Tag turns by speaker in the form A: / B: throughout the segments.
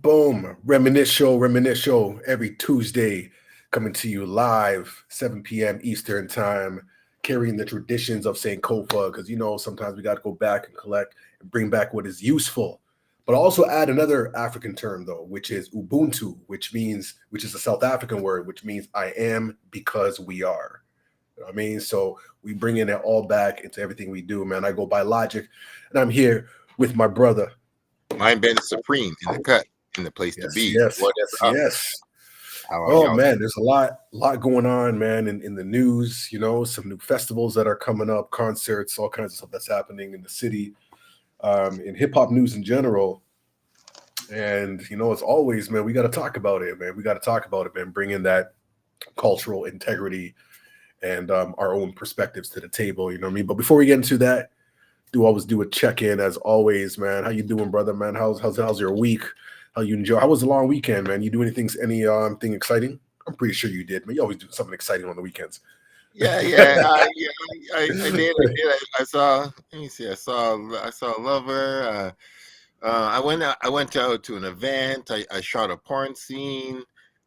A: Boom. Reminisce show every Tuesday, coming to you live, 7 p.m. Eastern time, carrying the traditions of St. Kofa, because sometimes we got to go back and collect and bring back what is useful. But also add another African term though, which is Ubuntu, which is a South African word, which means I am because we are. You know what I mean? So we bring it all back into everything we do, man. I go by Logic, and I'm here with my brother.
B: Mine been supreme in the cut, in the place to be.
A: Yes.
B: What is up?
A: Yes.
B: How are
A: Oh
B: y'all?
A: man, there's a lot going on, man, in the news, some new festivals that are coming up, concerts, all kinds of stuff that's happening in the city, in hip hop news in general. And as always, man, we got to talk about it, man. We got to talk about it, man. Bring in that cultural integrity and our own perspectives to the table. You know what I mean? But before we get into that, always do a check-in as always, man. How you doing, brother, man? How's your week? How you enjoy? How was the long weekend, man? You do anything exciting? I'm pretty sure you did, man. You always do something exciting on the weekends.
B: Yeah, I did. I saw. Let me see. I saw Lover. I went out to an event. I shot a porn scene.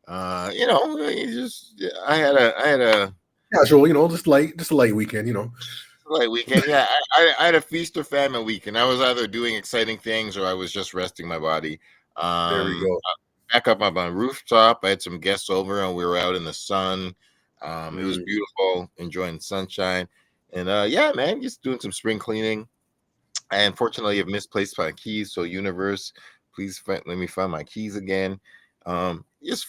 B: I had a
A: casual, just a light weekend,
B: Like weekend, yeah. I had a feast or famine weekend. I was either doing exciting things or I was just resting my body.
A: There we go.
B: Back up on my rooftop, I had some guests over and we were out in the sun. It was beautiful, enjoying the sunshine. And yeah, man, just doing some spring cleaning. I unfortunately have misplaced my keys, so universe, please let me find my keys again. Just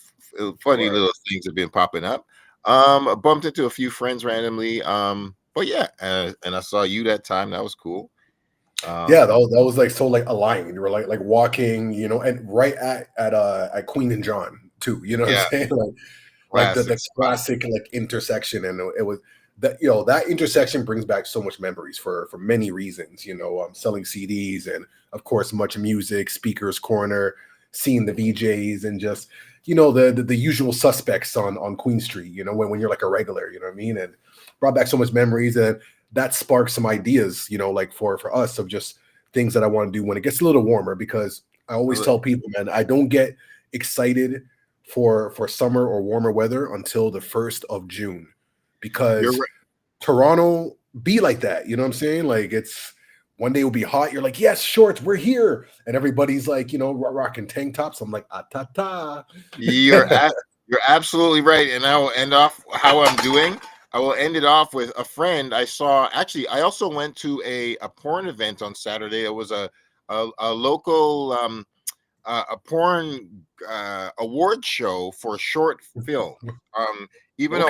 B: funny little things have been popping up. I bumped into a few friends randomly. But yeah, and I saw you that time. That was cool.
A: Yeah, that was like so like aligned. You were like walking, and right at Queen and John too. You know what I'm saying? Like the classic like intersection, and it was that that intersection brings back so much memories for many reasons. Selling CDs and of course much music, speakers corner, seeing the VJs, and just the usual suspects on Queen Street. When you're like a regular, you know what I mean, and brought back so much memories, and that sparked some ideas, like for us of just things that I want to do when it gets a little warmer, because I always tell people, man, I don't get excited for summer or warmer weather until the 1st of June, because Toronto be like that. You know what I'm saying? Like it's one day it'll be hot. You're like, yes, shorts, we're here. And everybody's like, rocking tank tops. I'm like, ta.
B: You're absolutely right. And I will end off how I'm doing. I will end it off with a friend I saw. Actually, I also went to a porn event on Saturday. It was a local a porn award show for short film. Even though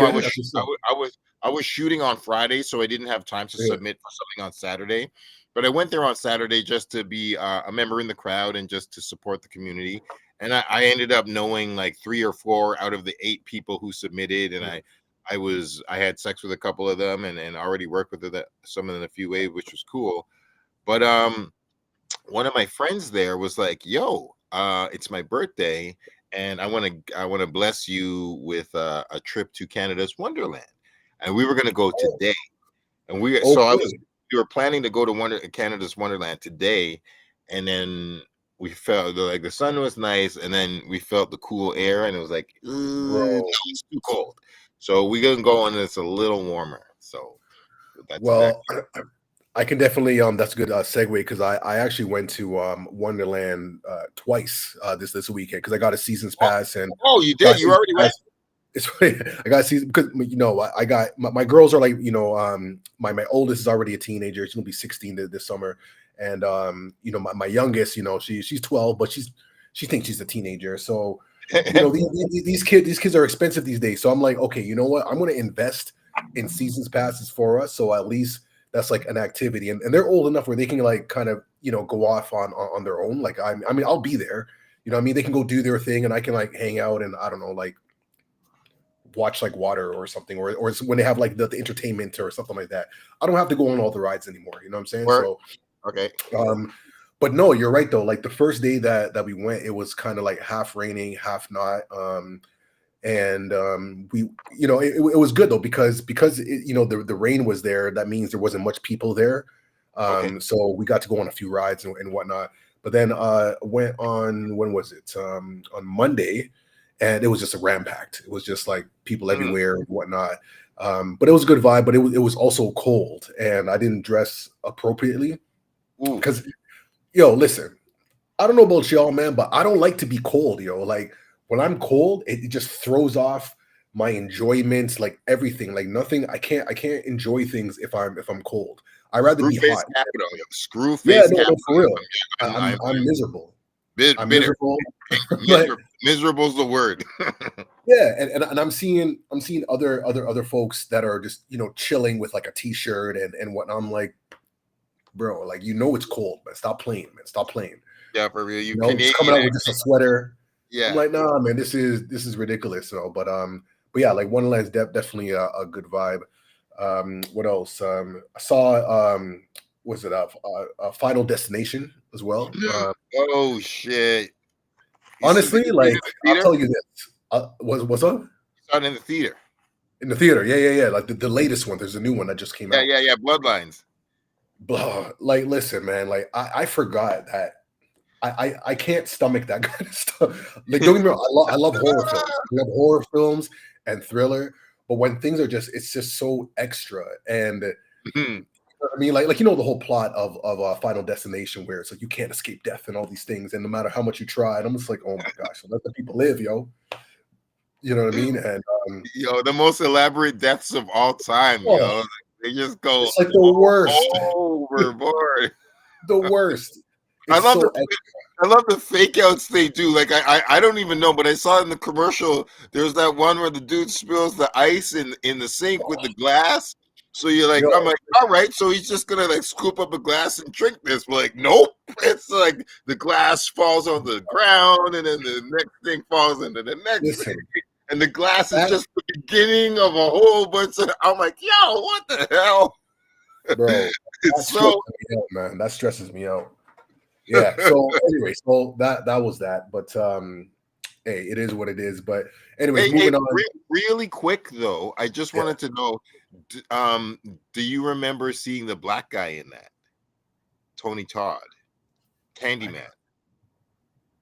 B: I was shooting on Friday, so I didn't have time to submit for something on Saturday. But I went there on Saturday just to be a member in the crowd and just to support the community. And I ended up knowing like 3 or 4 out of the 8 people who submitted, and I had sex with a couple of them and already worked with some of them in a few ways, which was cool. But one of my friends there was like, yo, it's my birthday and I want to bless you with a trip to Canada's Wonderland. And we were going to go today. And we were planning to go to Canada's Wonderland today, and then we felt like the sun was nice, and then we felt the cool air, and it was like, it's too cold. So we're gonna go when it's a little warmer. So that's
A: I can definitely that's a good segue, because I actually went to Wonderland twice this weekend, because I got a season's pass. And
B: you did? You already went?
A: It's funny. I got season because I got my girls are like my oldest is already a teenager. She's gonna be 16 this summer, and my youngest, she's 12, but she thinks she's a teenager. So these kids are expensive these days. So I'm like, okay, you know what? I'm gonna invest in seasons passes for us, so at least that's like an activity, and they're old enough where they can like kind of go off on their own. Like I mean I'll be there. They can go do their thing, and I can like hang out and I don't know, like watch like water or something, or when they have like the entertainment or something like that. I don't have to go on all the rides anymore. You know what I'm saying? So
B: okay.
A: But no, you're right though. Like the first day that we went, it was kind of like half raining, half not. And we, it was good though, because the rain was there. That means there wasn't much people there. So we got to go on a few rides and whatnot. But then went on, when was it? On Monday, and it was just a rampacked. It was just like people everywhere and whatnot. But it was a good vibe, but it was also cold, and I didn't dress appropriately. Because, yo, listen, I don't know about y'all, man, but I don't like to be cold, yo. Like, when I'm cold, it just throws off my enjoyment, like everything, like nothing. I can't enjoy things if I'm cold. I'd rather be hot.
B: Capital, screw
A: Yeah,
B: face
A: no,
B: capital.
A: for real. I'm miserable. I'm
B: bitter.
A: miserable.
B: Miserable's the word.
A: Yeah, and I'm seeing other folks that are just, you know, chilling with like a t-shirt and whatnot. I'm like, bro, like, you know, it's cold, man. Stop playing, man. Stop playing.
B: Yeah, for real.
A: You know, just coming out with just a sweater.
B: Yeah,
A: I'm like, nah, man, this is ridiculous. So, but yeah, like Wonderland's definitely a good vibe. What else? I saw was it a Final Destination as well?
B: Oh shit!
A: Honestly, like, I'll tell you this. What's up?
B: Saw it in the theater.
A: In the theater, yeah. Like the latest one. There's a new one that just came out.
B: Yeah. Bloodlines.
A: Blah. Like, listen, man. Like, I forgot that I can't stomach that kind of stuff. Like, don't get me wrong, I love horror films. I love horror films and thriller, but when things are just, it's just so extra. And I mean, like you know, the whole plot of Final Destination, where it's like you can't escape death and all these things, and no matter how much you try, and I'm just like, oh my gosh, let the people live, yo. You know what I mean? And
B: yo, the most elaborate deaths of all time, yo. They just go,
A: it's like the worst,
B: overboard.
A: The worst.
B: I love the fake outs they do. Like, I don't even know, but I saw it in the commercial. There's that one where the dude spills the ice in the sink with the glass. So you're like, I'm like, all right, so he's just gonna like scoop up a glass and drink this. But like, nope. It's like the glass falls on the ground, and then the next thing falls into the next thing. And the glass is just the beginning of a whole bunch of. I'm like, yo, what the hell,
A: bro?
B: It's so,
A: man, that stresses me out. Yeah. So anyway, so that was that. But hey, it is what it is. but anyways, moving on
B: really quick though, I just wanted to know, do you remember seeing the black guy in that? Tony Todd, Candyman,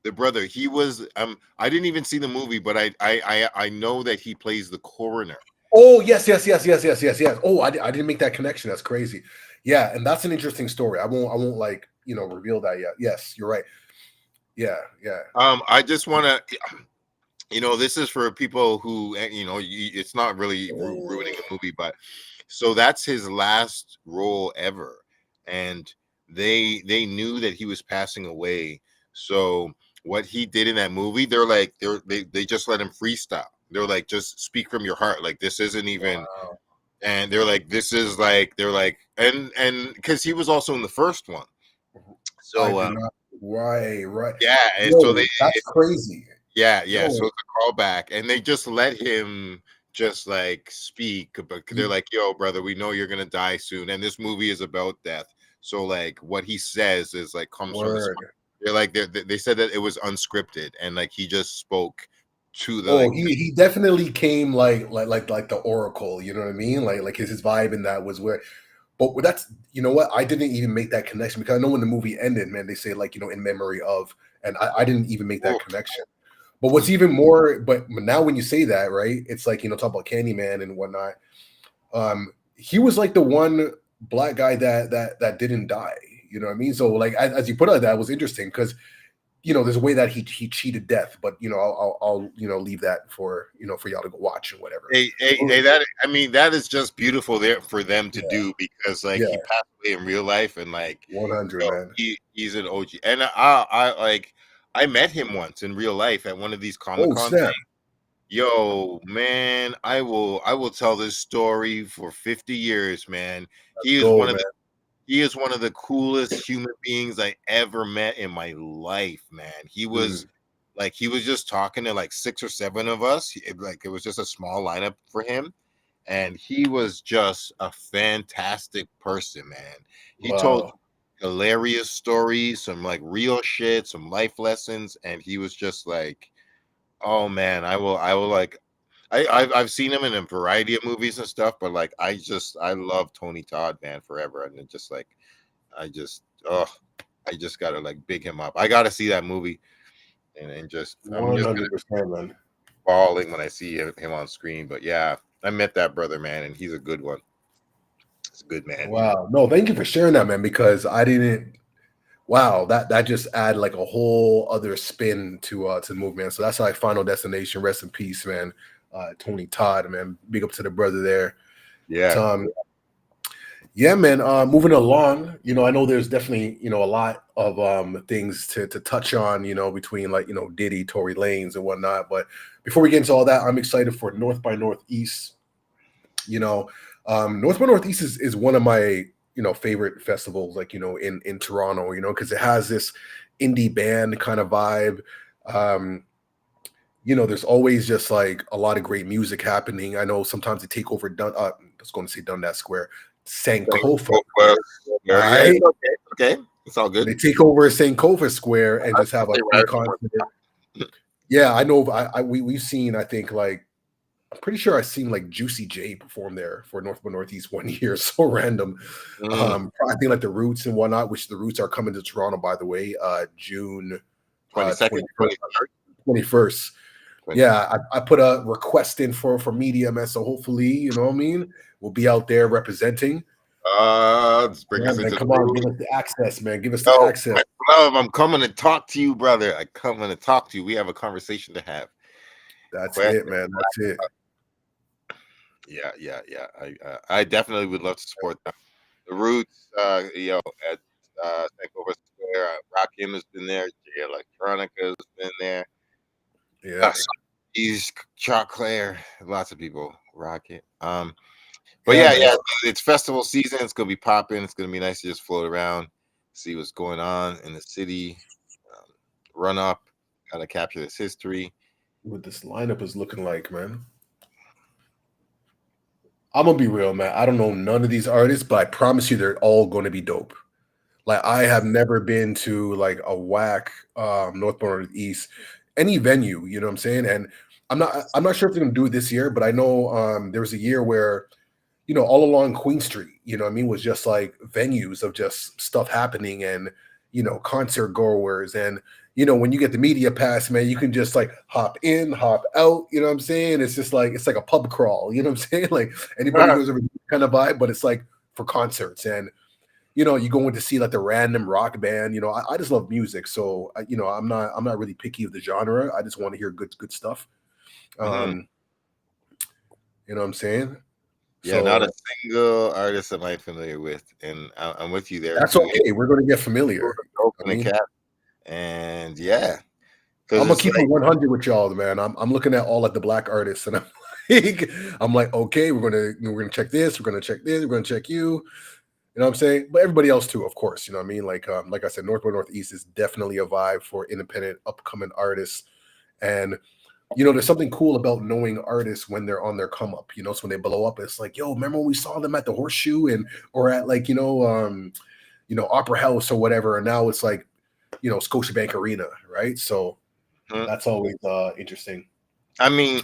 B: the brother. He was I didn't even see the movie, but I know that he plays the coroner.
A: Oh, yes. Oh, I didn't make that connection. That's crazy. Yeah, and that's an interesting story. I won't like, you know, reveal that yet. Yes, you're right. Yeah.
B: I just want to, you know, this is for people who, you know, it's not really ruining a movie, but so that's his last role ever, and they knew that he was passing away. So what he did in that movie, they just let him freestyle. They're like, just speak from your heart. Like, this isn't even. Wow. And they're like, this is like, they're like, and because he was also in the first one. So
A: right.
B: Yeah, and
A: so that's crazy.
B: Yeah. So it's a callback, and they just let him just like speak, but they're like, yo, brother, we know you're gonna die soon, and this movie is about death. So like, what he says is like comes from his heart. They're like, they said that it was unscripted, and like he just spoke to the.
A: He definitely came like the oracle. You know what I mean? Like his vibe in that was where. But that's, you know what? I didn't even make that connection, because I know when the movie ended, man, they say like, you know, in memory of, and I didn't even make that connection. But what's even more, but now when you say that, right, it's like, you know, talk about Candyman and whatnot. He was like the one black guy that didn't die. You know what I mean? So like, as you put it, that was interesting, because, you know, there's a way that he cheated death, but, you know, I'll you know, leave that for, you know, for y'all to go watch and whatever.
B: Hey, that, I mean, that is just beautiful there for them to do, because like he passed away in real life, and like
A: 100,
B: you know,
A: man.
B: He's an OG, and I met him once in real life at one of these Comic-Con things. Yo, man, I will tell this story for 50 years, man. He is one of the coolest human beings I ever met in my life, man. He was like, he was just talking to like 6 or 7 of us. It was just a small lineup for him, and he was just a fantastic person, man. He told hilarious stories, some like real shit, some life lessons, and he was just like, oh man, I will like. I've seen him in a variety of movies and stuff, but like I love Tony Todd, man, forever. And it just like I I just gotta like big him up. I gotta see that movie, and just I'm just
A: 100%, man.
B: bawling when I see him on screen. But yeah, I met that brother, man, and he's a good one. He's a good man.
A: Wow. No, thank you for sharing that, man, because I didn't. Wow, that just add like a whole other spin to the movement. So that's like Final Destination. Rest in peace, man. Tony Todd, man. Big up to the brother there.
B: Yeah.
A: Yeah, man. Moving along, I know there's definitely, a lot of things to touch on, between like, Diddy, Tory Lanez and whatnot. But before we get into all that, I'm excited for North by Northeast. North by Northeast is one of my, favorite festivals, like, in Toronto, because it has this indie band kind of vibe. There's always just like a lot of great music happening. I know sometimes they take over I was going to say Dundas Square. Sankofa,
B: right? Okay, it's all good.
A: They take over Sankofa Square and just have a free concert. Yeah, I know. We've seen. I think like I'm pretty sure I've seen like Juicy J perform there for North by Northeast one year. So random. I think like the Roots and whatnot, which the Roots are coming to Toronto, by the way, June
B: 22nd,
A: 21st. Yeah, I put a request in for media, man. So hopefully, you know what I mean, we'll be out there representing.
B: Let's bring us into
A: come on, give us the access, man. Give us the access.
B: Love, I'm coming to talk to you, brother. I'm coming to talk to you. We have a conversation to have.
A: That's it, man. That's it.
B: Yeah. I definitely would love to support them. The Roots, at Sankofa Square, Rakim has been there. J Electronica has been there.
A: Yeah.
B: He's Chuck Claire, lots of people rock it. But yeah, it's festival season. It's gonna be popping. It's gonna be nice to just float around, see what's going on in the city, run up, gotta capture this history.
A: What this lineup is looking like, man. I'm gonna be real, man. I don't know none of these artists, but I promise you they're all gonna be dope. Like I have never been to like a whack North by Northeast, any venue, you know what I'm saying? And I'm not sure if they're gonna do it this year, but I know there was a year where, all along Queen Street, you know what I mean, was just like venues of just stuff happening and, concert goers. And, when you get the media pass, man, you can just like hop in, hop out, you know what I'm saying? It's just like, it's like a pub crawl, you know what I'm saying? Like anybody goes over kind of vibe, but it's like for concerts. And, you go in to see like the random rock band, I just love music. So, I'm not really picky of the genre. I just want to hear good stuff. You know what I'm saying?
B: Yeah, not a single artist am I familiar with, and I'm with you there.
A: That's okay. We're going to get familiar.
B: Open the cap, and yeah,
A: I'm gonna keep it 100 with y'all, man. I'm looking at all like the black artists, and I'm like, okay, we're gonna check this, we're gonna check this, we're gonna check you. You know what I'm saying? But everybody else too, of course. You know what I mean? Like I said, North by Northeast is definitely a vibe for independent, upcoming artists, and there's something cool about knowing artists when they're on their come up. So when they blow up, it's like, yo, remember when we saw them at the Horseshoe or at like Opera House or whatever, and now it's like Scotiabank Arena, right? So that's always interesting.
B: I mean,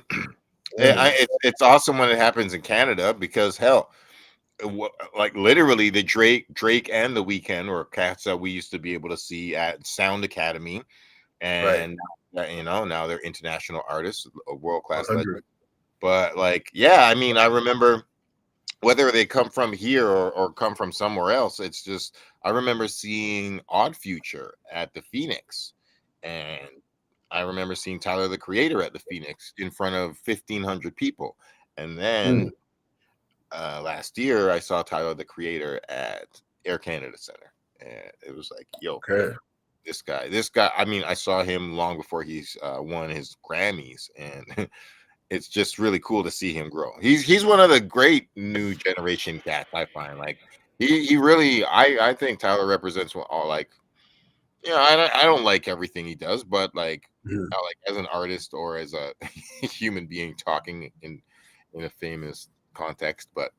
B: it's awesome when it happens in Canada because hell, like literally the Drake and the Weeknd were cats that we used to be able to see at Sound Academy, and now they're international artists, a world-class legend. But like, yeah, I mean, I remember whether they come from here or come from somewhere else, it's just I remember seeing Odd Future at the Phoenix, and I remember seeing Tyler the Creator at the Phoenix in front of 1,500 people, and then last year I saw Tyler the Creator at Air Canada Center, and it was like, yo, this guy. I mean, I saw him long before he's won his Grammys, and it's just really cool to see him grow. He's one of the great new generation cats. I find like he really. I think Tyler represents all like. I don't like everything he does, but like, like as an artist or as a human being talking in a famous context, but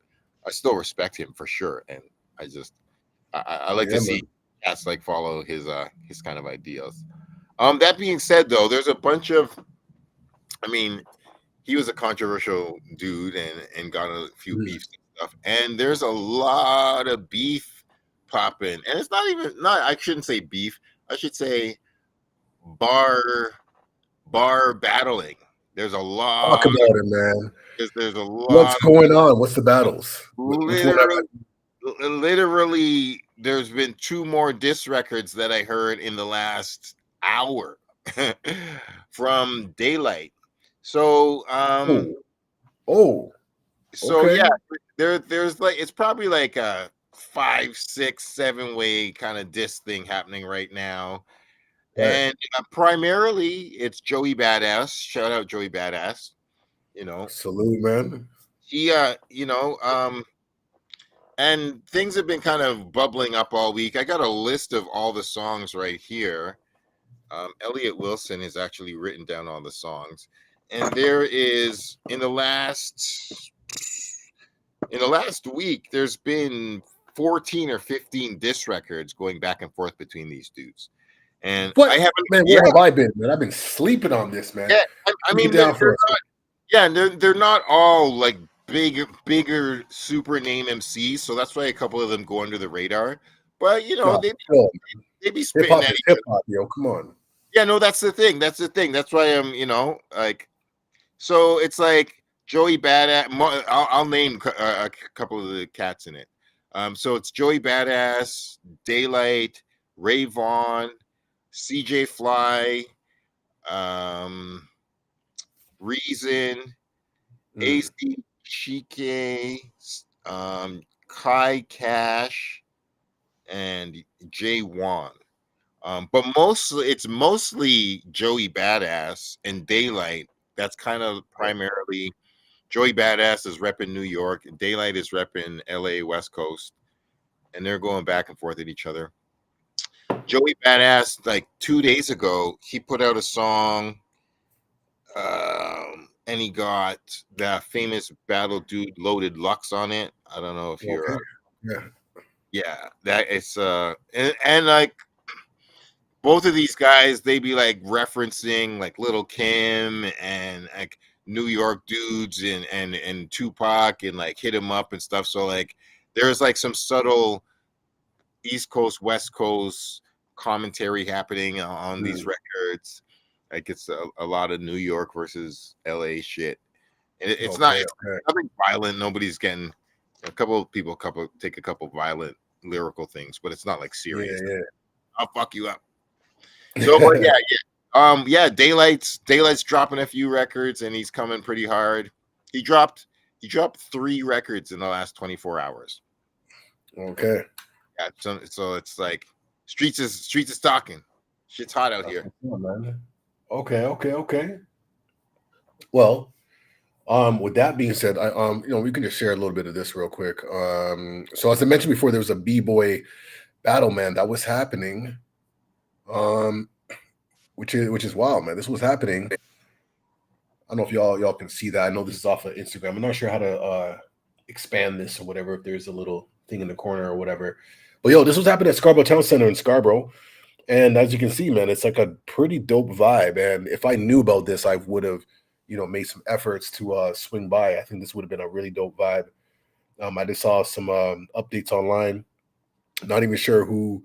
B: I still respect him for sure, and I like to see cats like follow his kind of ideas. That being said, though, there's a bunch of, I mean, he was a controversial dude and got a few beefs and stuff, and there's a lot of beef popping, and it's not. I shouldn't say beef. I should say bar battling. There's a lot.
A: Talk about it, man.
B: There's a lot.
A: What's going on? What's the battles?
B: Literally, there's been 2 more diss records that I heard in the last hour from Daylight. So, so yeah, there's like, it's probably like a 5, 6, 7 way kind of diss thing happening right now. Right. And primarily it's Joey Badass. Shout out Joey Badass.
A: Salute, man.
B: He, and things have been kind of bubbling up all week. I got a list of all the songs right here. Elliot Wilson has actually written down all the songs, and there is in the last week, there's been 14 or 15 diss records going back and forth between these dudes. And
A: I haven't. Man, where have I been, man? I've been sleeping on this, man.
B: Yeah, I mean, they're not all like bigger super name MCs, so that's why a couple of them go under the radar. But they be spitting at
A: hip hop, yo. Come on.
B: Yeah, no, that's the thing. That's why I'm, like, so it's like Joey Badass. I'll name a couple of the cats in it. So it's Joey Badass, Daylight, Ray Vaughn, CJ Fly, Reason, AC Chike, Kai Cash, and Jay Wan. But it's mostly Joey Badass and Daylight. That's kind of primarily Joey Badass is repping New York. Daylight is repping LA West Coast. And they're going back and forth at each other. Joey Badass, like 2 days ago, he put out a song, and he got that famous battle dude Loaded Lux on it. I don't know if you're that it's and like both of these guys, they be like referencing like Little Kim and like New York dudes and Tupac and like Hit 'Em Up and stuff. So like there's like some subtle East Coast, West Coast commentary happening on these records. Like it's a lot of New York versus LA shit. And it's nothing violent. Nobody's getting a couple of people take a couple violent lyrical things, but it's not like serious. Yeah. I'll fuck you up. So but yeah. Daylight's dropping a few records and he's coming pretty hard. He dropped 3 records in the last 24 hours.
A: Okay.
B: Yeah, so it's like streets is talking. Shit's hot out here.
A: Man. Okay. Well, with that being said, we can just share a little bit of this real quick. So as I mentioned before, there was a B-boy battle, man, that was happening. Which is wild, man. This was happening. I don't know if y'all can see that. I know this is off of Instagram. I'm not sure how to expand this or whatever, if there's a little thing in the corner or whatever. But yo, this was happening at Scarborough Town Center in Scarborough. And as you can see, man, it's like a pretty dope vibe. And if I knew about this, I would have, made some efforts to swing by. I think this would have been a really dope vibe. I just saw some updates online. Not even sure who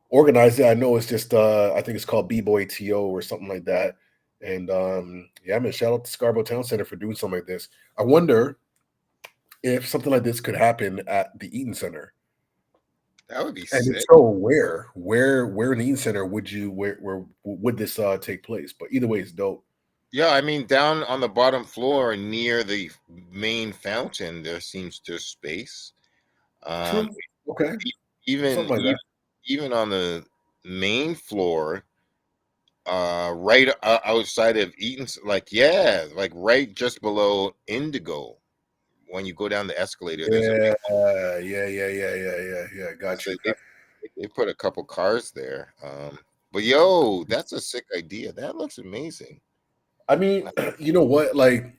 A: organized it. I know it's just, I think it's called B-Boy TO or something like that. And man, shout out to Scarborough Town Center for doing something like this. I wonder if something like this could happen at the Eaton Center.
B: That would be
A: and
B: sick.
A: So where in the Eaton Center where would this take place? But either way, it's dope.
B: Yeah, I mean, down on the bottom floor near the main fountain, there seems there's space.
A: Okay.
B: Even on the main floor, right outside of Eaton, like right just below Indigo. When you go down the escalator,
A: yeah. Gotcha.
B: They put a couple cars there. But yo, that's a sick idea. That looks amazing.
A: I mean, you know what? Like,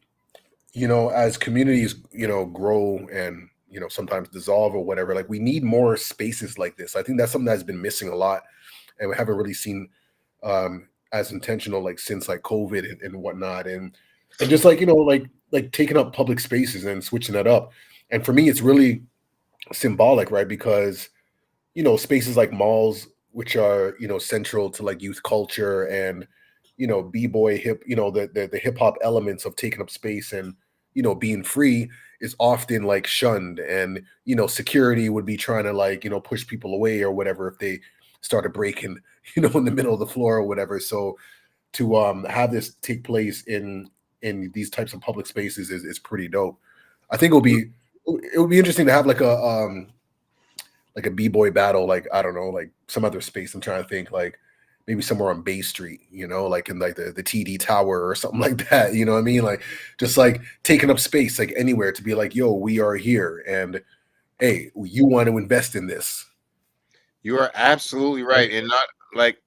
A: as communities, grow and sometimes dissolve or whatever, like we need more spaces like this. I think that's something that's been missing a lot, and we haven't really seen as intentional like since like COVID and whatnot, and just like like taking up public spaces and switching that up. And for me, it's really symbolic, right? Because spaces like malls, which are, central to like youth culture and, b-boy hip, the hip hop elements of taking up space and, being free is often like shunned. And, security would be trying to like, push people away or whatever if they started breaking, in the middle of the floor or whatever. So to have this take place in these types of public spaces is pretty dope. I think it would be interesting to have like a b-boy battle, like I don't know, like some other space. I'm trying to think, like maybe somewhere on Bay Street, like in like the TD Tower or something like that. You know what I mean? Like just like taking up space, like anywhere to be like, yo, we are here, and hey, you want to invest in this.
B: You are absolutely right, and not like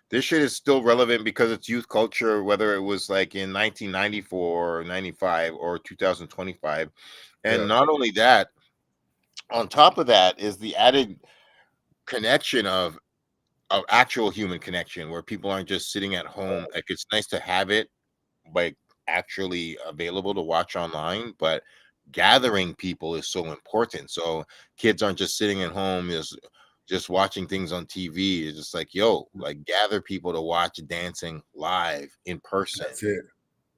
B: this shit is still relevant because it's youth culture, whether it was like in 1994 or 95 or 2025. And not only that, on top of that is the added connection of actual human connection where people aren't just sitting at home. Like it's nice to have it like actually available to watch online, but gathering people is so important. So kids aren't just sitting at home just watching things on TV. It's just like, yo, like gather people to watch dancing live in person.
A: That's it.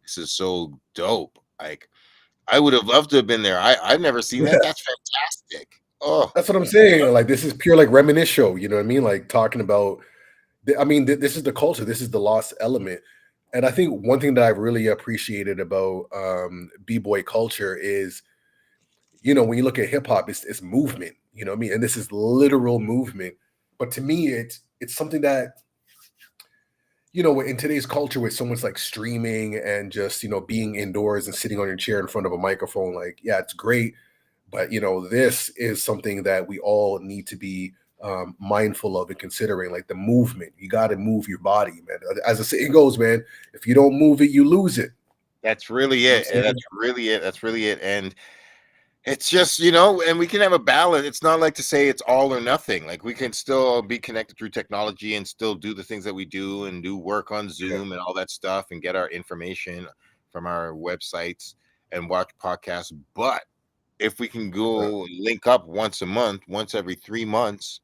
B: This is so dope. Like I would have loved to have been there. I've never seen that. That's fantastic. Oh,
A: that's what I'm saying. Like this is pure like Reminisce show. You know what I mean? Like talking about. I mean, this is the culture. This is the lost element. And I think one thing that I've really appreciated about b-boy culture is, when you look at hip hop, it's movement. You know what I mean? And this is literal movement. But to me, it's something that, in today's culture with so much like streaming and just, being indoors and sitting on your chair in front of a microphone, like, yeah, it's great. But, this is something that we all need to be mindful of and considering, like the movement. You got to move your body, man. As the saying goes, man, if you don't move it, you lose it.
B: That's really it. And that's really it. That's really it. And it's just, and we can have a balance. It's not like to say it's all or nothing. Like we can still be connected through technology and still do the things that we do and do work on Zoom and all that stuff and get our information from our websites and watch podcasts. But if we can go link up once a month, once every 3 months,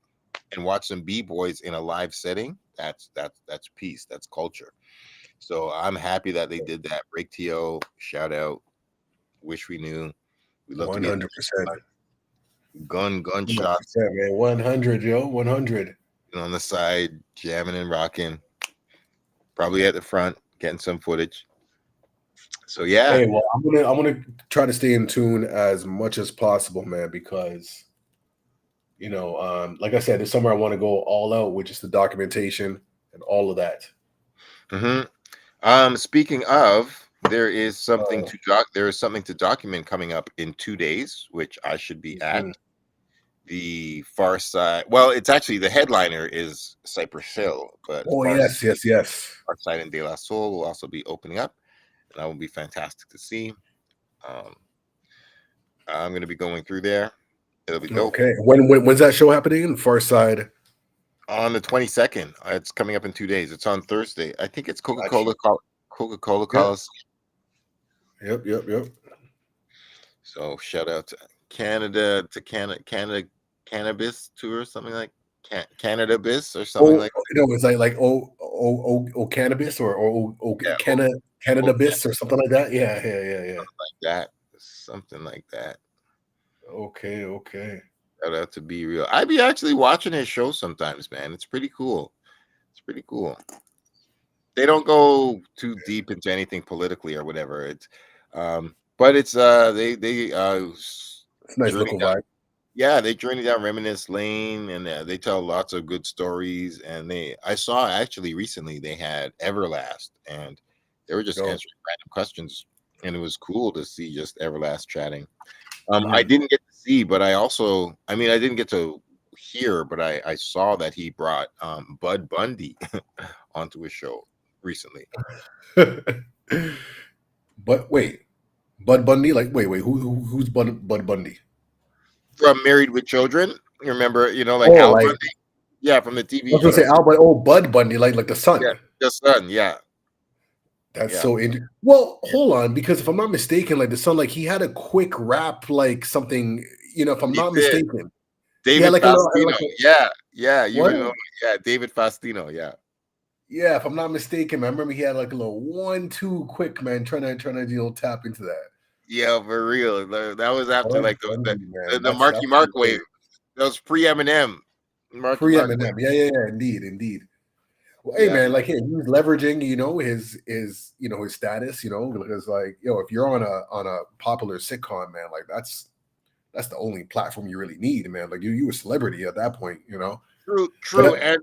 B: and watch some b-boys in a live setting, that's peace. That's culture. So I'm happy that they did that. Break TO, shout out. Wish we knew. We love 100%. Gunshots,
A: man. 100, yo, 100
B: on the side, jamming and rocking. Probably at the front, getting some footage. So yeah.
A: Hey, well, I'm gonna try to stay in tune as much as possible, man, because like I said, there's somewhere I want to go all out, which is the documentation and all of that.
B: Speaking of, there is something to document coming up in 2 days, which I should be at. The Far Side. Well, it's actually the headliner is Cypress Hill, but
A: yes.
B: Far Side and De La Soul will also be opening up, and that will be fantastic to see. I'm going to be going through there. It'll be dope.
A: Okay. When's that show happening? Far Side?
B: On the 22nd. It's coming up in 2 days. It's on Thursday. I think it's Coca-Cola Coliseum.
A: Yep.
B: So shout out to Canada, Cannabis Tour, something like Canada Biz or something like that.
A: It's like Cannabis or Canada Biz or something like that. Yeah.
B: Something like that.
A: Okay.
B: Shout out to Be Real. I'd be actually watching his show sometimes, man. It's pretty cool. They don't go too deep into anything politically or whatever. It's but it's
A: it's a nice little vibe.
B: Yeah, they journey down Reminisce Lane, and they tell lots of good stories. And I saw actually recently they had Everlast, and they were just answering random questions, and it was cool to see just Everlast chatting. I didn't get to see, but I didn't get to hear, but I saw that he brought Bud Bundy onto his show recently.
A: But wait, Bud Bundy? Like, wait, who's Bud Bundy?
B: From Married with Children, you remember? Al Bundy. Yeah, from the TV.
A: I was gonna say Al, but Bud Bundy, like the son.
B: Yeah, the son. Yeah.
A: That's so interesting. Well, hold on, because if I'm not mistaken, like the son, like he had a quick rap, like something, if I'm not mistaken.
B: David
A: like
B: Faustino. Yeah,
A: what?
B: David Faustino.
A: Yeah, if I'm not mistaken, man, I remember he had like a little 1-2 quick, man, trying to tap into that.
B: Yeah, for real. That was after like the
A: that's
B: Marky Mark
A: great.
B: wave. That was pre-Eminem.
A: Pre Eminem. Yeah, indeed. Well, hey man, like, hey, he's leveraging, his status, because like, if you're on a popular sitcom, man, like that's the only platform you really need, man. Like you a celebrity at that point,
B: True.
A: But,
B: And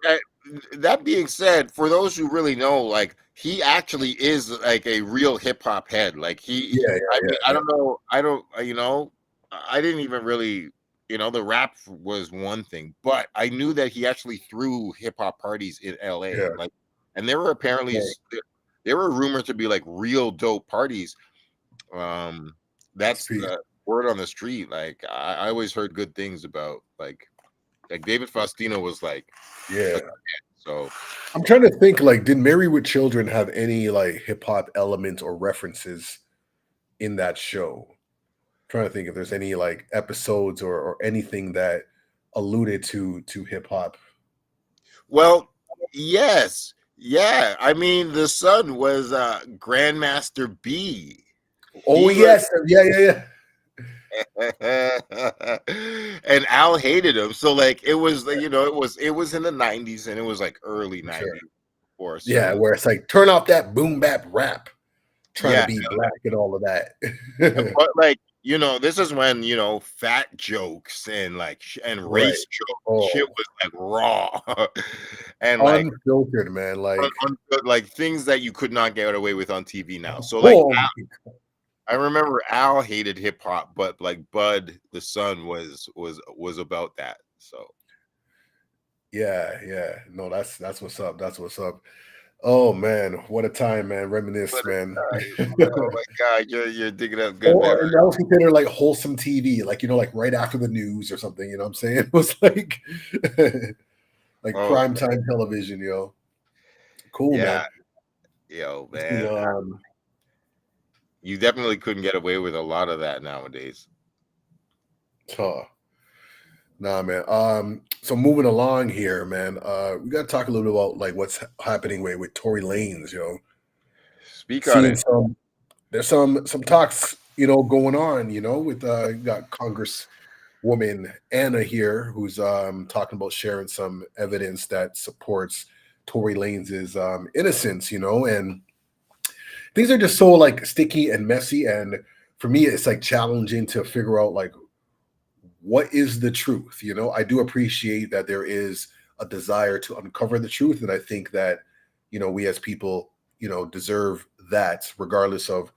B: that being said, for those who really know, like he actually is like a real hip hop head. Like I don't know, I didn't even really, the rap was one thing, but I knew that he actually threw hip hop parties in LA.
A: yeah.
B: Like, and there were apparently there were rumored to be like real dope parties. That's the word on the street. Like I always heard good things about like David Faustino was like,
A: yeah.
B: So
A: I'm trying to think, like, did Married with Children have any like hip hop elements or references in that show? I'm trying to think if there's any like episodes or anything that alluded to hip hop.
B: Well, yes. Yeah. I mean, the son was Grandmaster B.
A: Oh, yes. Yeah.
B: And Al hated him. So like it was in the 90s and it was like early 90s or so.
A: Yeah, where it's like turn off that boom bap rap, trying to be black and all of that.
B: But like, this is when fat jokes and like race jokes shit was like raw and like
A: unfiltered, man,
B: like things that you could not get away with on TV now. So like I remember Al hated hip hop, but like Bud the son was about that. So
A: yeah. No, that's what's up. That's what's up. Oh man, what a time, man. Reminisce, man.
B: Oh my god, you're digging up good.
A: And that was considered like wholesome TV, like like right after the news or something, you know what I'm saying? It was like like primetime television, Cool, man.
B: Yo, man. You definitely couldn't get away with a lot of that nowadays.
A: Nah, man. So moving along here, man. We gotta talk a little bit about like what's happening with Tory Lanez,
B: Speak on it.
A: There's some talks, going on, with got Congresswoman Anna here, who's talking about sharing some evidence that supports Tory Lanez's innocence, and things are just so like sticky and messy. And for me, it's like challenging to figure out like what is the truth. I do appreciate that there is a desire to uncover the truth, and I think that we as people deserve that, regardless of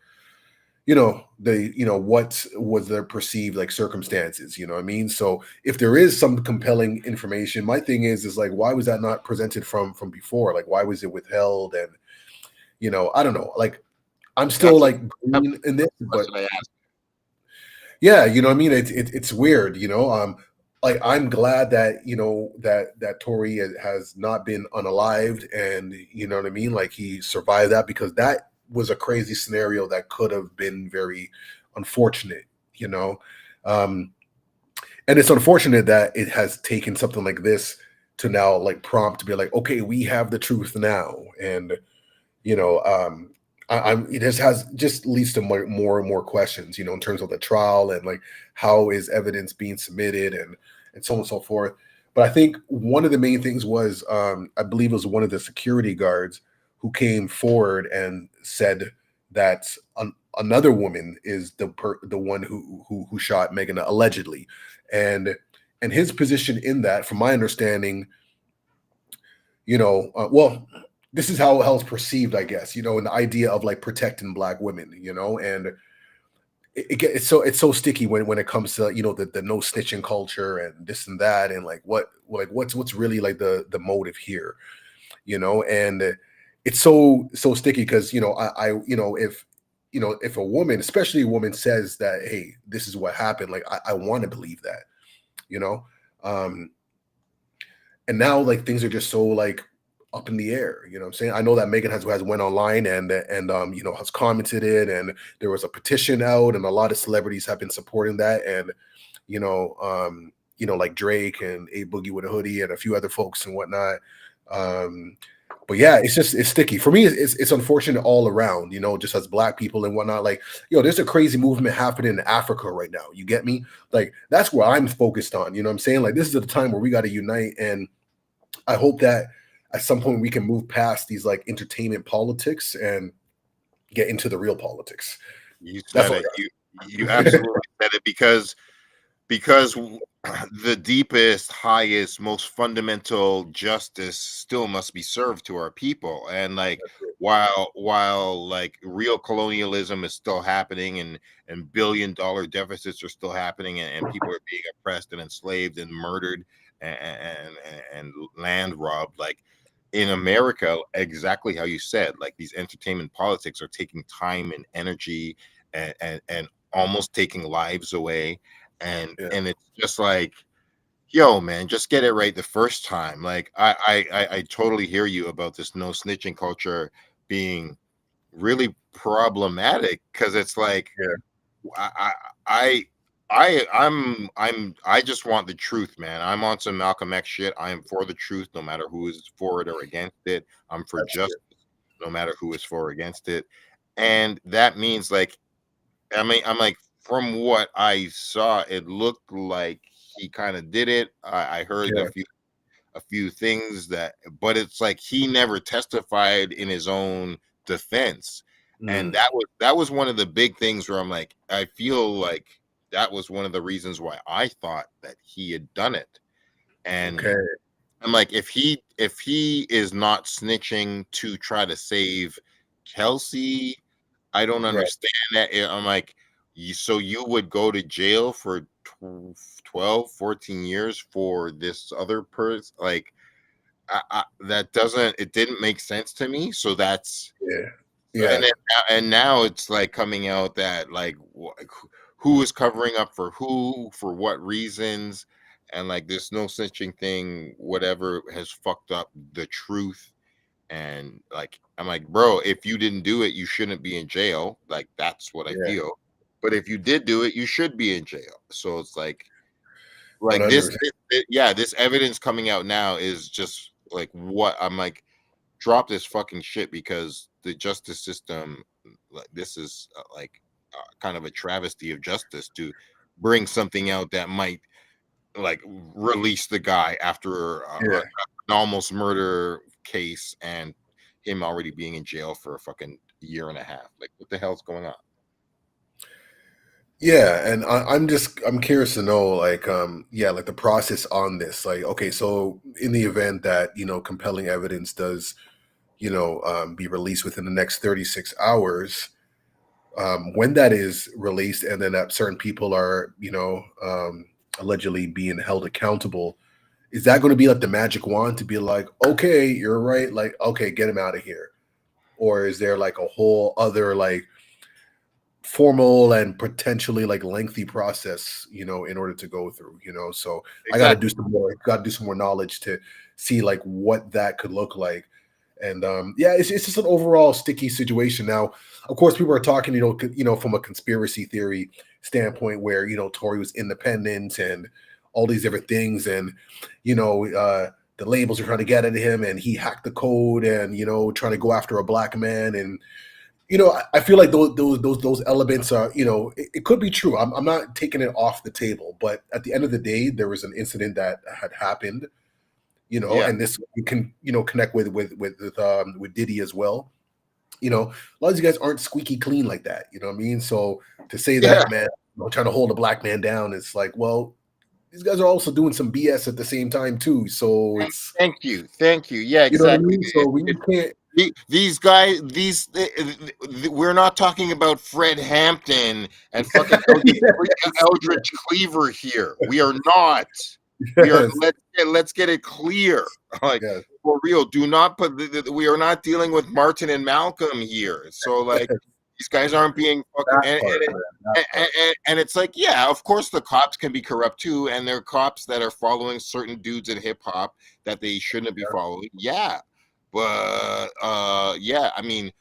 A: what was their perceived like circumstances. You know what I mean? So if there is some compelling information, my thing is like, why was that not presented from before? Like, why was it withheld? And I don't know. Like, I'm still like green in this, but yeah, you know what I mean? It's weird, like I'm glad that that Tory has not been unalived, and you know what I mean, like he survived that, because that was a crazy scenario that could have been very unfortunate, and it's unfortunate that it has taken something like this to now like prompt to be like, okay, we have the truth now. And it just leads to more and more questions, in terms of the trial and like how is evidence being submitted and so on and so forth. But I think one of the main things was, I believe it was one of the security guards who came forward and said that another woman is the one who shot Megan allegedly, and his position in that, from my understanding, well, this is how it's perceived, I guess, and the idea of like protecting Black women, and it's so sticky when it comes to the no snitching culture and this and that, and like what's really like the motive here, and it's so sticky because I if a woman, especially a woman, says that, hey, this is what happened, like I want to believe that, and now like things are just so like up in the air, what I'm saying? I know that Megan has went online and has commented it, and there was a petition out, and a lot of celebrities have been supporting that, and like Drake and A Boogie with a Hoodie and a few other folks and whatnot. But yeah, it's sticky for me. It's unfortunate all around, just as Black people and whatnot. Like, there's a crazy movement happening in Africa right now. You get me? Like, that's where I'm focused on. You know what I'm saying? Like, this is the time where we got to unite, and I hope that at some point we can move past these like entertainment politics and get into the real politics.
B: You said it. You absolutely said it, because the deepest, highest, most fundamental justice still must be served to our people. And like, while like real colonialism is still happening, and $1 billion deficits are still happening, and people are being oppressed and enslaved and murdered and land robbed, like in America, exactly how you said, like these entertainment politics are taking time and energy and almost taking lives away. And it's just like, yo, man, just get it right the first time. Like I totally hear you about this no snitching culture being really problematic, because it's like, I just want the truth, man. I'm on some Malcolm X shit. I am for the truth, no matter who is for it or against it. I'm for justice, no matter who is for or against it. And that means, like, I mean, I'm like, from what I saw, it looked like he kind of did it. I heard a few things but it's like he never testified in his own defense. And that was one of the big things where I'm like, I feel like that was one of the reasons why I thought that he had done it. And I'm like, if he is not snitching to try to save Kelsey, I don't understand that. I'm like, so you would go to jail for 12, 14 years for this other person? Like, it didn't make sense to me. So that's and now it's like coming out that like who is covering up for who, for what reasons, and like this no snitching thing, whatever, has fucked up the truth. And like, I'm like, bro, if you didn't do it, you shouldn't be in jail. Like, that's what I feel. But if you did do it, you should be in jail. So it's like this evidence coming out now is just like, what I'm like, drop this fucking shit, because the justice system, like, this is kind of a travesty of justice to bring something out that might like release the guy after an almost murder case, and him already being in jail for a fucking year and a half. Like, what the hell's going on?
A: Yeah, and I'm curious to know, like, like the process on this. Like, okay, so in the event that compelling evidence does, be released within the next 36 hours, when that is released, and then that certain people are, allegedly being held accountable, is that going to be like the magic wand to be like, okay, you're right, like, okay, get him out of here? Or is there like a whole other like formal and potentially like lengthy process, in order to go through, so exactly. I got to do some more knowledge to see like what that could look like. And it's just an overall sticky situation. Now, of course, people are talking, from a conspiracy theory standpoint, where Tory was independent and all these different things, and the labels are trying to get at him, and he hacked the code, and trying to go after a black man. And I feel like those elements are, it could be true. I'm not taking it off the table, but at the end of the day, there was an incident that had happened, and this you can connect with Diddy as well. A lot of these guys aren't squeaky clean like that. You know what I mean? So to say that, man, trying to hold a black man down, it's like, well, these guys are also doing some BS at the same time too. So it's
B: thank you. Yeah, exactly.
A: You know what I mean? So we can't.
B: These guys, we're not talking about Fred Hampton and fucking Eldridge Cleaver here. We are not. We are. Let's get it clear. Like, for real, do not put. We are not dealing with Martin and Malcolm here. So like, these guys aren't being fucking. And it's like, yeah, of course the cops can be corrupt too, and there are cops that are following certain dudes in hip hop that they shouldn't be following. Yeah. But I mean,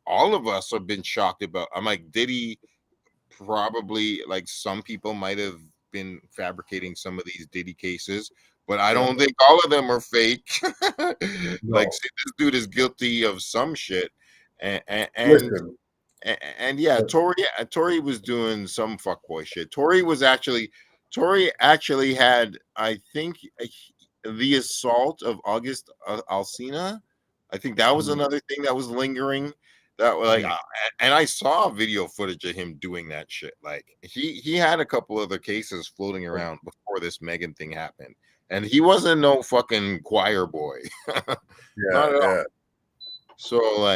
B: all of us have been shocked about. I'm like, Diddy probably, like, some people might have been fabricating some of these Diddy cases, but I don't think all of them are fake. Like, see, this dude is guilty of some shit, and yeah, Tory was doing some fuckboy shit. Tory actually had, I think, the assault of August Alsina. I think that was another thing that was lingering. That was like, and I saw video footage of him doing that shit. Like, he had a couple other cases floating around before this Megan thing happened, and he wasn't no fucking choir boy. Not at all. So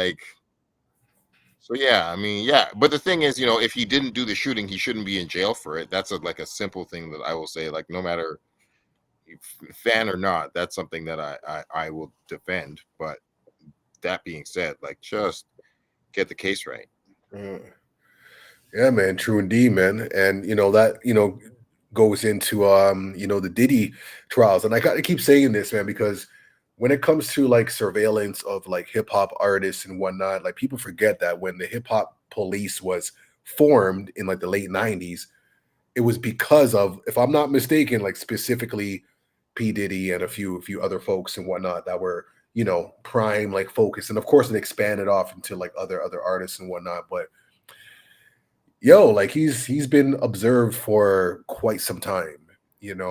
B: yeah, I mean, yeah, but the thing is, if he didn't do the shooting, he shouldn't be in jail for it. That's like a simple thing that I will say. Like, no matter fan or not, that's something that I will defend. But that being said, like, just get the case right.
A: Yeah, man, true indeed, man. And that goes into the Diddy trials. And I gotta keep saying this, man, because when it comes to like surveillance of like hip hop artists and whatnot, like people forget that when the hip hop police was formed in like the late 90s, it was because of, if I'm not mistaken, like specifically P. Diddy and a few other folks and whatnot that were, prime like focus. And of course it expanded off into like other artists and whatnot. But like he's been observed for quite some time, And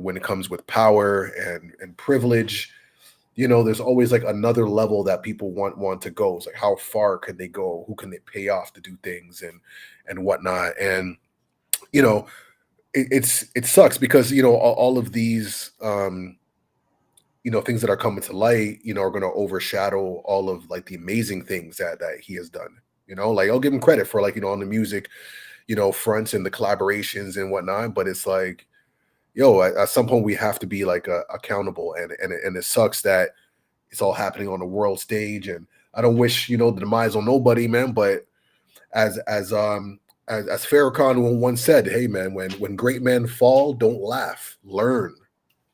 A: when it comes with power and privilege, there's always like another level that people want to go. It's like, how far can they go? Who can they pay off to do things and whatnot? And it sucks because all of these things that are coming to light, are going to overshadow all of like the amazing things that he has done. Like I'll give him credit for like on the music, fronts and the collaborations and whatnot. But it's like, at some point we have to be like accountable, and it sucks that it's all happening on the world stage. And I don't wish the demise on nobody, man. But as Farrakhan once said, hey man, when great men fall, don't laugh, learn.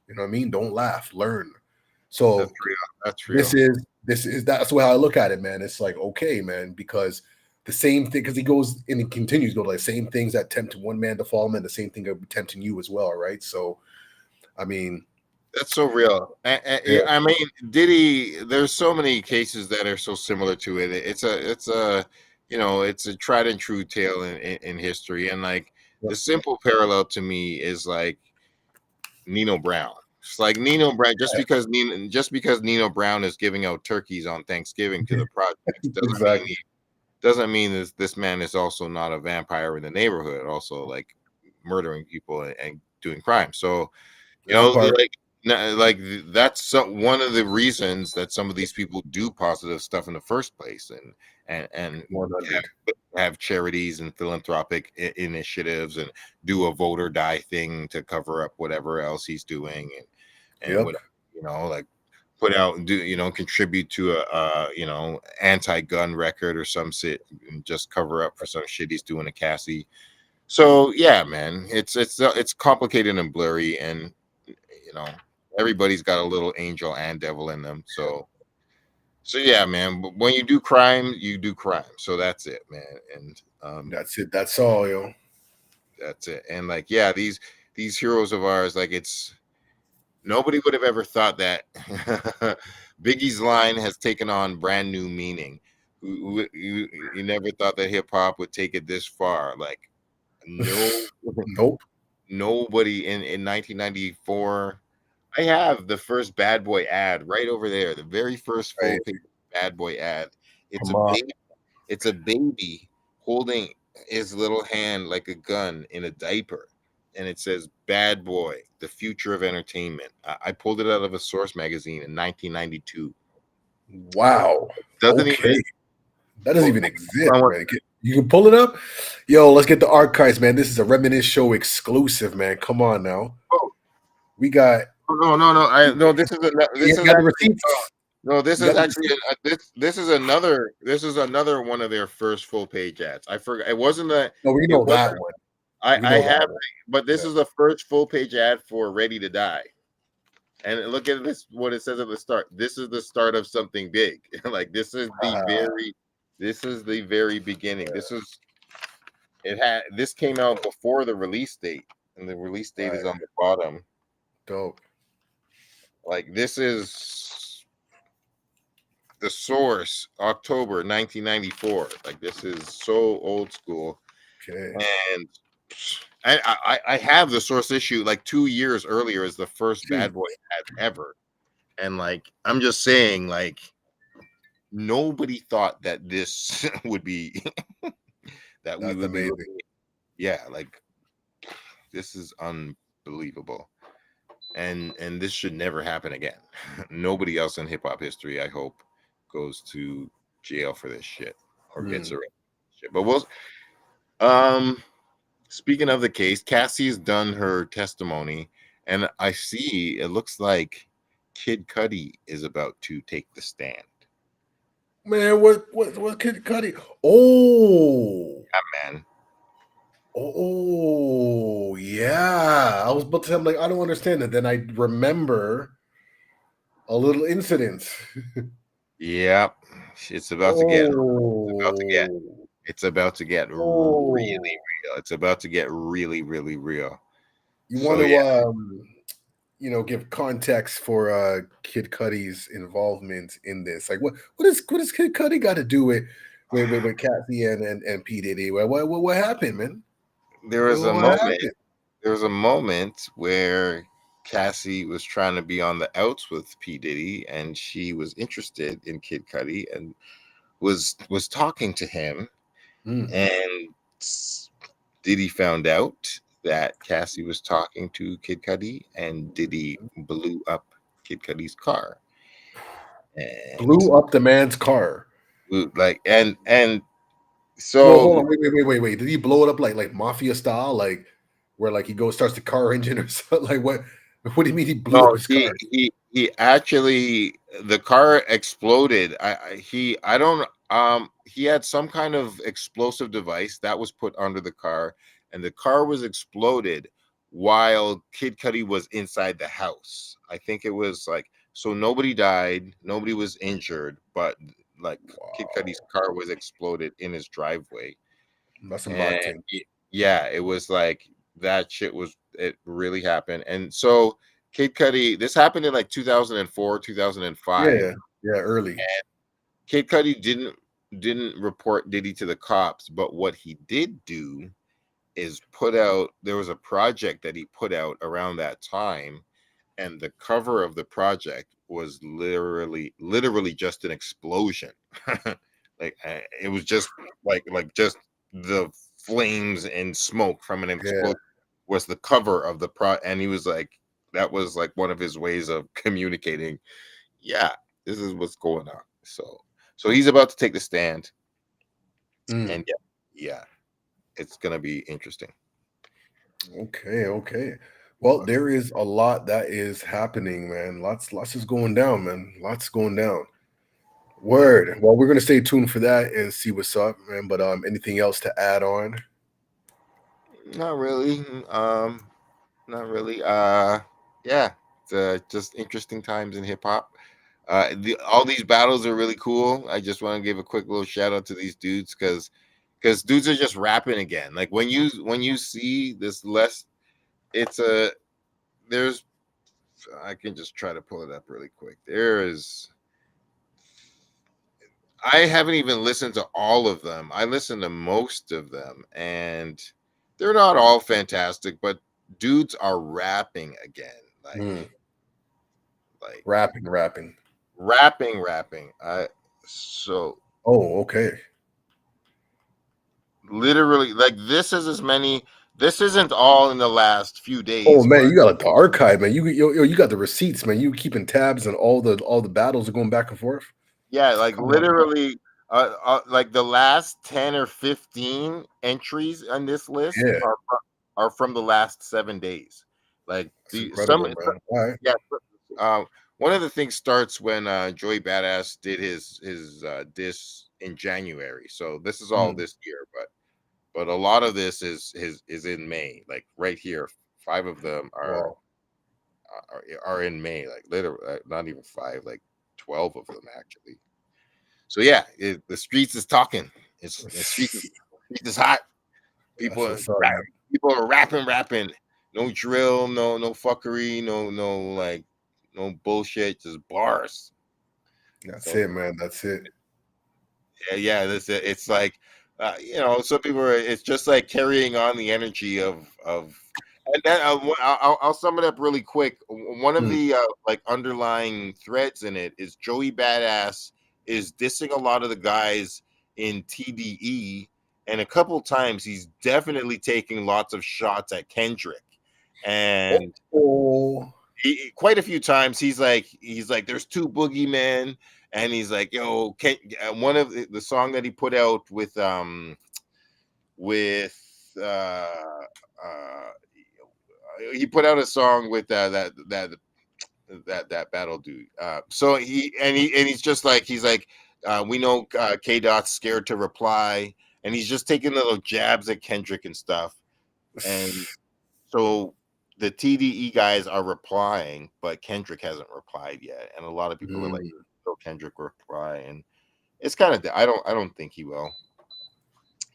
A: You know what I mean? Don't laugh, learn. So
B: that's real.
A: That's the way I look at it, man. It's like, okay, man, because the same thing, because he goes and he continues to go to like same things that tempt one man to fall, man, the same thing are tempting you as well, right? So I mean,
B: that's so real. I mean, Diddy, there's so many cases that are so similar to it. It's a tried and true tale in history. And like the simple parallel to me is like Nino Brown. It's like Nino Brown, just because Nino Brown is giving out turkeys on Thanksgiving to the projects doesn't mean this man is also not a vampire in the neighborhood, also like murdering people and doing crime. So like that's one of the reasons that some of these people do positive stuff in the first place, and have charities and philanthropic initiatives and do a vote or die thing to cover up whatever else he's doing, and like put out and do contribute to a anti-gun record or some shit and just cover up for some shit he's doing to Cassie. So yeah, man, it's complicated and blurry, and everybody's got a little angel and devil in them. So yeah, man. But when you do crime, you do crime. So that's it, man. And
A: that's it. That's all, yo.
B: That's it. And like, yeah, these heroes of ours, like nobody would have ever thought that Biggie's line has taken on brand new meaning. You never thought that hip hop would take it this far. Like,
A: nope.
B: Nobody in 1994. I have the first Bad Boy ad right over there. The very first full page Bad Boy ad. It's a baby holding his little hand like a gun in a diaper, and it says "Bad Boy: The Future of Entertainment." I pulled it out of a Source magazine in 1992.
A: Wow.
B: That
A: doesn't even exist, man. You can pull it up. Yo, let's get the archives, man. This is a Reminisce show exclusive, man. Come on now. We got.
B: No. This is another one of their first full page ads. I forgot. It wasn't that.
A: No, we know that one.
B: I have, but this is the first full page ad for Ready to Die. And look at this, what it says at the start. This is the start of something big. Like this is the very beginning. This came out before the release date, and the release date is on the bottom.
A: Dope.
B: Like, this is the source, October 1994. Like, this is so old school.
A: Okay.
B: And I have the source issue like 2 years earlier as the first Bad Boy ad ever. And like, I'm just saying, like, nobody thought that this would be that we would be looking. Yeah, like, this is unbelievable. And this should never happen again. Nobody else in hip hop history, I hope, goes to jail for this shit or gets arrested. But speaking of the case, Cassie's done her testimony, and I see it looks like Kid Cudi is about to take the stand.
A: Man, what Kid Cudi? Oh,
B: yeah, man.
A: Oh, yeah. I was about to say, I'm like, I don't understand it. Then I remember a little incident.
B: Yep. It's about to get. It's about to get really real. It's about to get really, really real.
A: You want to, give context for Kid Cudi's involvement in this? Like, what does Kid Cudi got to do with Cassie and P Diddy? What happened, man?
B: There was a moment. There was a moment where Cassie was trying to be on the outs with P Diddy, and she was interested in Kid Cudi and was talking to him. And Diddy found out that Cassie was talking to Kid Cudi, and Diddy blew up Kid Cudi's car.
A: And blew up the man's car.
B: Like, and so
A: well, hold on, wait. Did he blow it up like mafia style, like where like he starts the car engine or something? Like what do you mean he blew up his car?
B: He actually, the car exploded. He had some kind of explosive device that was put under the car, and the car was exploded while Kid Cudi was inside the house. I think it was like, so nobody died, nobody was injured, but like Kid Cudi's car was exploded in his driveway.
A: That's a bad thing.
B: Yeah, it was like that shit it really happened. And so Kid Cudi, this happened in like 2004, 2005.
A: Yeah, early.
B: And Kid Cudi didn't report Diddy to the cops, but what he did do is there was a project that he put out around that time, and the cover of the project was literally just an explosion. Like, it was just like just the flames and smoke from an explosion was the cover of the and he was like, that was like one of his ways of communicating, yeah, this is what's going on. So he's about to take the stand. And yeah, it's gonna be interesting.
A: Okay. Well, there is a lot that is happening, man. Lots is going down, man. Lots going down. Word. Well, we're gonna stay tuned for that and see what's up, man. But anything else to add on?
B: Not really. Yeah, it's just interesting times in hip hop. All these battles are really cool. I just want to give a quick little shout out to these dudes because dudes are just rapping again. Like, when you see this I can just try to pull it up really quick. I haven't even listened to all of them. I listened to most of them, and they're not all fantastic, but dudes are rapping again. Like
A: rapping.
B: Oh,
A: okay.
B: Literally, like, this isn't all in the last few days.
A: Oh man, you got the archive, man. You got the receipts, man. You keeping tabs and all the battles are going back and forth.
B: Yeah, like, literally, like the last 10 or 15 entries on this list are from the last 7 days. Like, one of the things starts when Joey Badass did his diss in January. So this is all this year, but a lot of this is in May. Like, right here, 5 of them are in May. Like, literally, not even 5, like 12 of them actually. So yeah, the streets is talking. The street is hot. People are rapping. No drill, no fuckery, no bullshit, just bars.
A: That's it, man. That's it.
B: Yeah, that's it. It's like, some people it's just like carrying on the energy of, and then I'll sum it up really quick. One of the like underlying threads in it is Joey Badass is dissing a lot of the guys in TDE, and a couple times he's definitely taking lots of shots at Kendrick, and quite a few times he's like, there's two boogeymen, and he's like, yo, one of the song that he put out with he put out a song with that battle dude. So he's just like, we know K Dot's scared to reply, and he's just taking little jabs at Kendrick and stuff. And so the TDE guys are replying, but Kendrick hasn't replied yet, and a lot of people are like, "Will Kendrick reply?" And it's kind of, I don't think he will,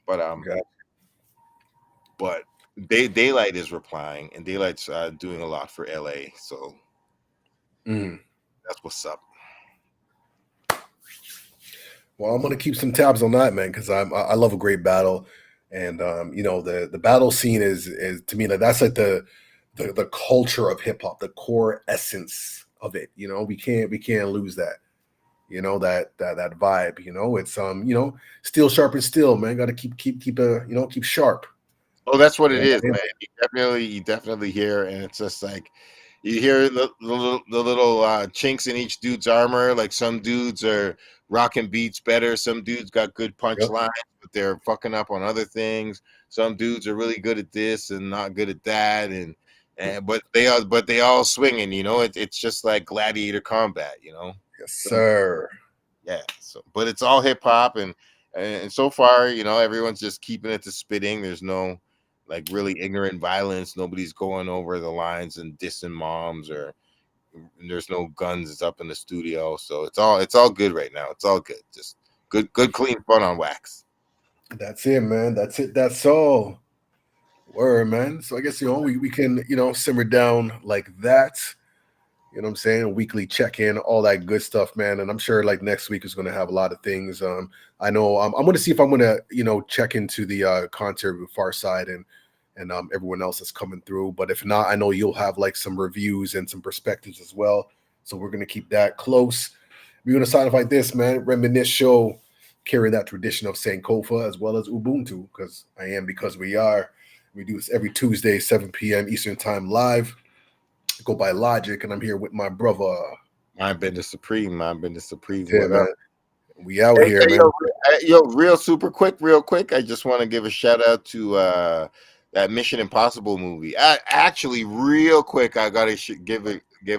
B: but but Daylight is replying, and Daylight's doing a lot for LA, so that's what's up.
A: Well, I'm gonna keep some tabs on that, man, because I love a great battle, and the battle scene is to me, that's like the culture of hip hop, the core essence of it. We can't lose that. That vibe. It's steel sharp and steel, man. Got to keep sharp.
B: Oh, that's what it is, man. You definitely hear, and it's just like you hear the little chinks in each dude's armor. Like some dudes are rocking beats better. Some dudes got good punchlines, but they're fucking up on other things. Some dudes are really good at this and not good at that, but they all swinging. It's just like gladiator combat.
A: Yes, sir.
B: Yeah. So, but it's all hip hop, and so far, everyone's just keeping it to spitting. There's no like really ignorant violence. Nobody's going over the lines and dissing moms, or there's no guns. It's up in the studio, so it's all good right now. It's all good. Just good clean fun on wax.
A: That's it, man. That's it. That's all. Word, man. So I guess we can simmer down like that. You know what I'm saying? Weekly check-in, all that good stuff, man. And I'm sure like next week is going to have a lot of things. I know I'm going to see if I'm going to, check into the concert with Farside and everyone else that's coming through. But if not, I know you'll have like some reviews and some perspectives as well. So we're going to keep that close. We're going to sign off like this, man. Reminisce show, carry that tradition of Sankofa as well as Ubuntu, because I am because we are. We do this every Tuesday, 7 p.m. Eastern time live. Go by Logic, and I'm here with my brother.
B: I've been the Supreme.
A: Yeah, man. We out here, man.
B: Real quick. I just want to give a shout out to that Mission Impossible movie. Actually, real quick, I gotta give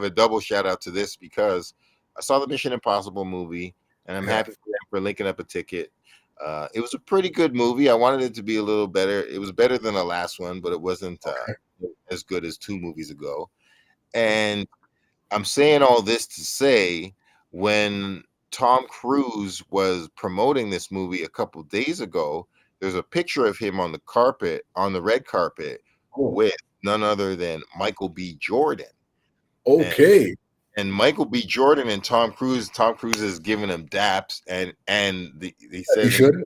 B: a double shout out to this, because I saw the Mission Impossible movie, and I'm happy for linking up a ticket. It was a pretty good movie. I wanted it to be a little better. It was better than the last one, but it wasn't as good as 2 movies ago. And I'm saying all this to say, when Tom Cruise was promoting this movie a couple of days ago, there's a picture of him on the red carpet, with none other than Michael B. Jordan.
A: Okay.
B: And Michael B. Jordan and Tom Cruise is giving him daps, and they said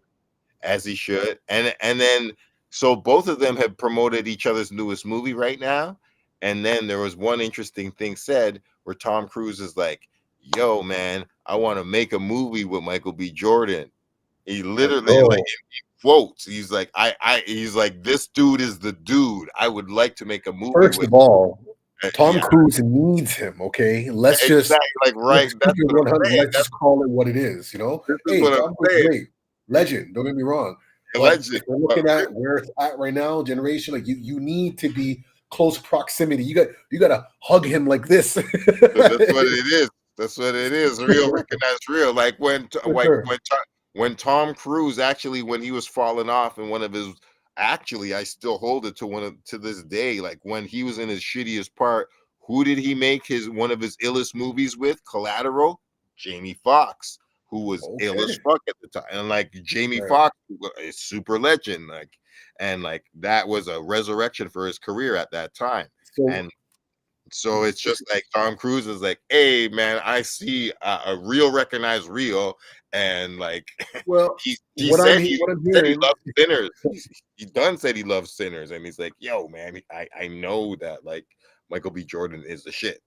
B: as he should. And then so both of them have promoted each other's newest movie right now. And then there was one interesting thing said where Tom Cruise is like, yo, man, I want to make a movie with Michael B. Jordan. He literally he quotes. He's like, he's like, this dude is the dude. I would like to make a movie with.
A: First of all, Tom Cruise needs him. Okay, let's just
B: like right.
A: Let's just call it what it is. Hey, Tom Cruise, great legend. Don't get me wrong. Legend. If we're looking at where it's at right now, generation, like you need to be close proximity. You got to hug him like this.
B: That's what it is. Real, recognize real. Like when Tom Cruise actually, when he was falling off in one of his, actually I still hold it to this day. Like when he was in his shittiest part, who did he make one of his illest movies with? Collateral, Jamie Foxx. who was ill as fuck at the time, and like Jamie Foxx, a super legend, like, and like that was a resurrection for his career at that time. So it's just like Tom Cruise is like, hey man, I see a real recognized real, and like,
A: well,
B: he said he loves sinners. He done said he loves sinners, and he's like, yo man, I know that like Michael B. Jordan is the shit.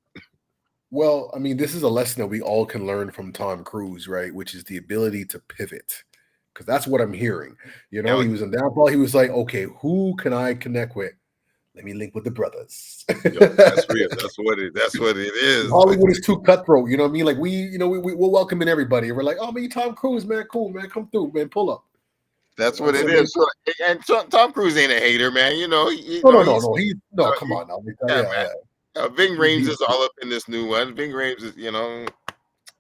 A: Well, I mean, this is a lesson that we all can learn from Tom Cruise, right? Which is the ability to pivot, because that's what I'm hearing. You know, he was in downfall. He was like, okay, who can I connect with? Let me link with the brothers.
B: That's real. That's what it is.
A: Hollywood is too cutthroat. You know what I mean? Like we're welcoming everybody. We're like, oh man, Tom Cruise, man, cool, man, come through, man, pull up.
B: That's what it is. So, and Tom Cruise ain't a hater, man. You know,
A: no, come on now.
B: Ving Rhames is all up in this new one. Ving Rhames is,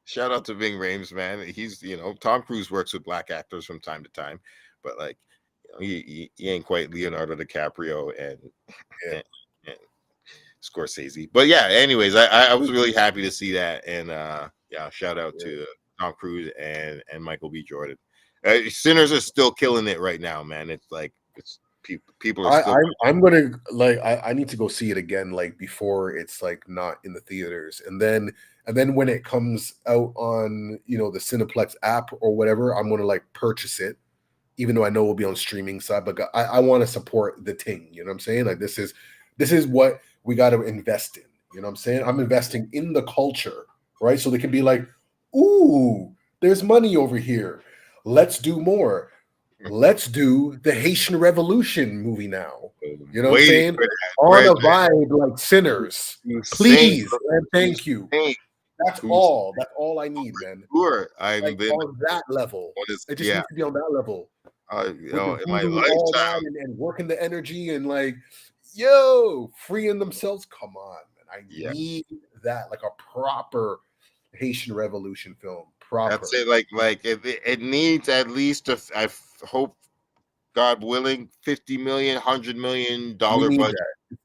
B: shout out to Ving Rhames, man. He's, Tom Cruise works with black actors from time to time, but like, he ain't quite Leonardo DiCaprio and Scorsese. But yeah, anyways, I was really happy to see that, and shout out to Tom Cruise and Michael B. Jordan. Sinners are still killing it right now, man. It's like people are still.
A: I'm gonna I need to go see it again, like before it's like not in the theaters, and then when it comes out on the Cineplex app or whatever, I'm gonna like purchase it, even though I know we'll be on streaming side. But I want to support the thing. You know what I'm saying? Like this is what we got to invest in. You know what I'm saying? I'm investing in the culture, right? So they can be like, ooh, there's money over here. Let's do more. Let's do the Haitian Revolution movie now. You know what I'm saying? On a vibe like Sinners. Please and thank you. That's all. That's all I need, man.
B: Sure,
A: on that level. It just needs to be on that level.
B: In my lifetime,
A: and working the energy and like, freeing themselves. Come on, man. I need that, like a proper Haitian Revolution film. Proper.
B: That's it. Like it needs at least I hope, God willing, $50 million, $100 million budget.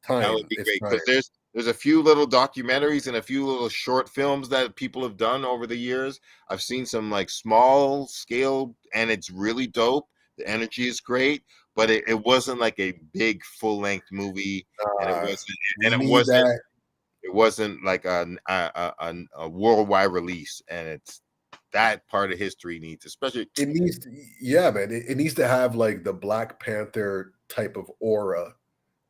B: That would be great, because there's a few little documentaries and a few little short films that people have done over the years. I've seen some like small scale, and it's really dope. The energy is great, but it wasn't like a big full length movie, and it wasn't like a worldwide release, and it's. That part of history needs, especially
A: it needs to, man. It needs to have like the Black Panther type of aura,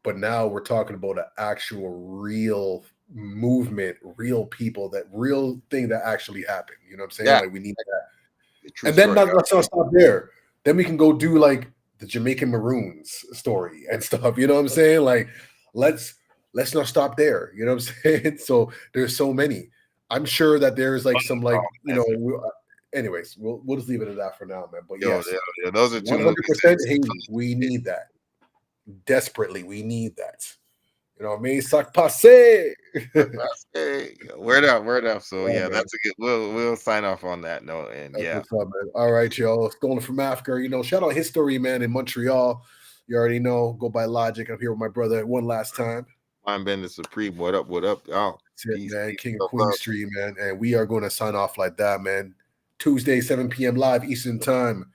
A: but now we're talking about an actual real movement, real people, that real thing that actually happened. You know what I'm saying? Like we need that. And then let's not stop there. Then we can go do like the Jamaican Maroons story and stuff. You know what I'm saying? Like let's not stop there. You know what I'm saying? So there's so many. I'm sure that there's like some like anyways, we'll just leave it at that for now, man. But yes,
B: those are
A: 100% we need that desperately. We need that. You know what I mean? Sac passe.
B: Word up. So that's a good. We'll sign off on that note. And
A: what's up, man. All right, y'all. Stolen from Africa. Shout out History, man, in Montreal. You already know. Go by Logic. I'm here with my brother one last time.
B: I'm Ben the Supreme. What up? Oh,
A: peace, man. King of Queen Street, man. And we are going to sign off like that, man. Tuesday, 7 p.m. live Eastern Time.